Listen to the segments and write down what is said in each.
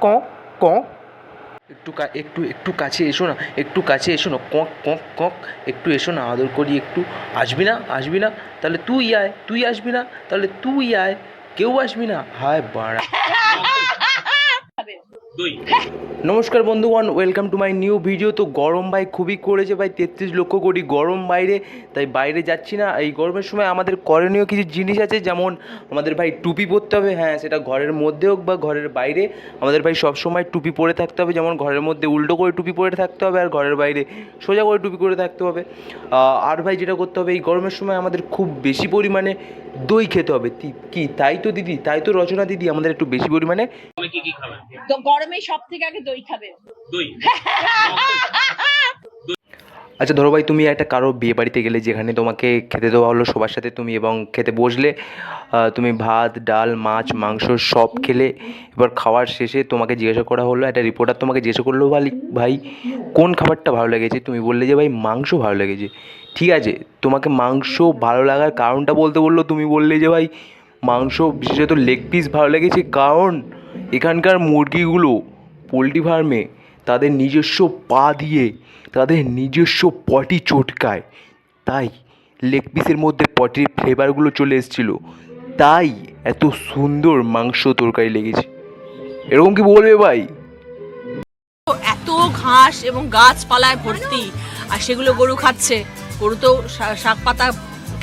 Cock cock. একটু কাছে এসো না, একটু কাছে এসো না, কক কক কক। একটু এসো না, আদর করি একটু। আসবি না তাহলে তুই আয়, তুই আসবি না তাহলে তুই আয়, কেউ আসবি না, হায় বাড়া। নমস্কার বন্ধুগণ, welcome to my new video. তো গরম ভাই খুবই করেছে ভাই, 33 লক্ষ কোটি গরম বাইরে, তাই বাইরে যাচ্ছি না। এই গরমের সময় আমাদের করণীয় কিছু জিনিস আছে, যেমন আমাদের ভাই টুপি পরতে হবে। হ্যাঁ, সেটা ঘরের মধ্যে হোক বা ঘরের বাইরে, আমাদের ভাই সবসময় টুপি পরে থাকতে হবে। যেমন ঘরের মধ্যে উল্টো করে টুপি পরে থাকতে হবে, আর ঘরের বাইরে সোজা করে টুপি করে থাকতে হবে। আর ভাই যেটা করতে হবে, এই গরমের সময় আমাদের খুব বেশি পরিমাণে দই খেতে হবে। কি তাই তো দিদি, তাই তো রচনা দিদি, আমাদের একটু বেশি পরিমাণে। কি খাবেন? তো গরমে সব থেকে আগে দই খাবেন। দই। আচ্ছা ধরো ভাই, তুমি একটা কারো বিয়ে বাড়িতে গেলে, যেখানে তোমাকে খেতে দেওয়া হলো সবার সাথে তুমি, এবং খেতে বসলে, তুমি ভাত ডাল মাছ মাংস সব খেলে। এবার খাওয়ার শেষে তোমাকে জিজ্ঞাসা করা হলো, একটা রিপোর্টার তোমাকে জিজ্ঞাসা করলো, ভাই কোন খাবারটা ভালো লেগেছে? তুমি বললে যে ভাই মাংস ভালো লেগেছে। ঠিক আছে, তোমাকে মাংস ভালো লাগার কারণটা বলতে বললো, তুমি বললে যে ভাই মাংস বিশেষত লেগ পিস ভালো লেগেছে, কারণ এখানকার মুরগিগুলো পোলট্রি ফার্মে তাদের নিজস্ব পা দিয়ে তাদের নিজস্ব পটি চটকায়, তাই লেগ পিসের মধ্যে পটির ফ্লেভারগুলো চলে এসেছিলো, তাই এত সুন্দর মাংস তরকারি লেগেছে। এরকম কি বলবে ভাই? এত ঘাস এবং গাছপালায় ভর্তি, আর সেগুলো গরু খাচ্ছে। গরু তো শাক পাতা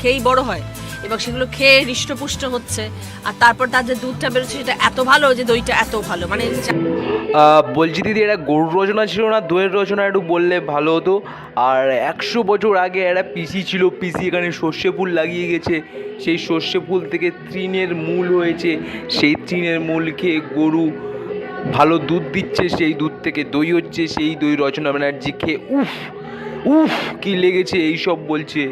খেয়েই বড় হয়, এবং সেগুলো খেয়ে হৃষ্টপুষ্ট হচ্ছে। আর তারপর তার যে দুধটা বেরোচ্ছে সেটা এত ভালো, যে দইটা এত ভালো। মানে বলছি দিদি, এটা গরুর রচনা ছিল না দইয়ের রচনা, একটু বললে ভালো হতো। আর 100 বছর আগে একটা পিসি ছিল, পিসি এখানে সর্ষে ফুল লাগিয়ে গেছে, সেই সর্ষে ফুল থেকে তৃণের মূল হয়েছে, সেই তৃণের মূল খেয়ে গরু ভালো দুধ দিচ্ছে, সেই দুধ থেকে দই হচ্ছে, সেই দই রচনা ব্যানার্জি খেয়ে উফ উফ কি লেগেছে এইসব বলছে।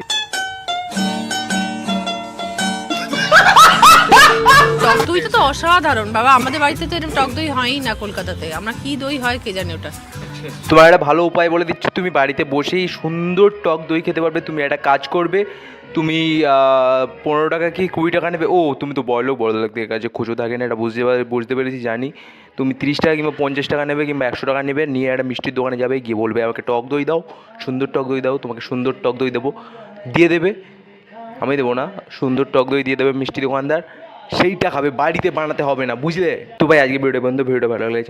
টক দইটা তো অসাধারণ বাবা, আমাদের বাড়িতে তো এরকম টক দই হয়ই না কলকাতাতে। আমরা কি দই হয় কে জানি ওটা। তোমার একটা ভালো উপায় বলে দিচ্ছি, তুমি বাড়িতে বসেই সুন্দর টক দই খেতে পারবে। তুমি একটা কাজ করবে, তুমি 15 টাকা কি 20 টাকা নেবে। ও তুমি তো বড়লোকদের কাছে খুচরো থাকে না, এটা বুঝতে পেরেছি, জানি। তুমি 30 টাকা কিংবা 50 টাকা নেবে কিংবা 100 টাকা নেবে, নিয়ে একটা মিষ্টির দোকানে যাবে, গিয়ে বলবে আমাকে টক দই দাও, সুন্দর টক দই দাও। তোমাকে সুন্দর টক দই দেবো, দিয়ে দেবে, আমি দেবো না, সুন্দর টক দই দিয়ে দেবে মিষ্টি দোকানদার, সেইটা খাবে, বাড়িতে বানাতে হবে না, বুঝলে তো ভাই। আজকে ভিডিও বন্ধু, ভিডিওটা ভালো লাগলে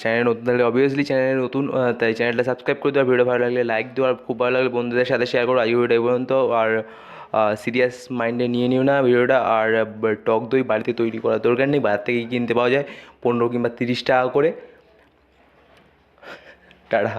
চ্যানেল নতুন থাকলে অবভিয়াসলি চ্যানেল নতুন, তাই চ্যানেলটা সাবস্ক্রাইব করে দেওয়া, ভিডিও ভালো লাগলে লাইক দেওয়া, আর খুব ভালো লাগলে বন্ধুদের সাথে শেয়ার করো। আজকে ভিডিও পর্যন্ত। আর সিরিয়াস মাইন্ডে নিয়ে নিও না ভিডিওটা। আর টক দই বাড়িতে তৈরি করার দরকার নেই, বাজার থেকেই কিনতে পাওয়া যায় 15 কিংবা 30 টাকা করে। টাটা।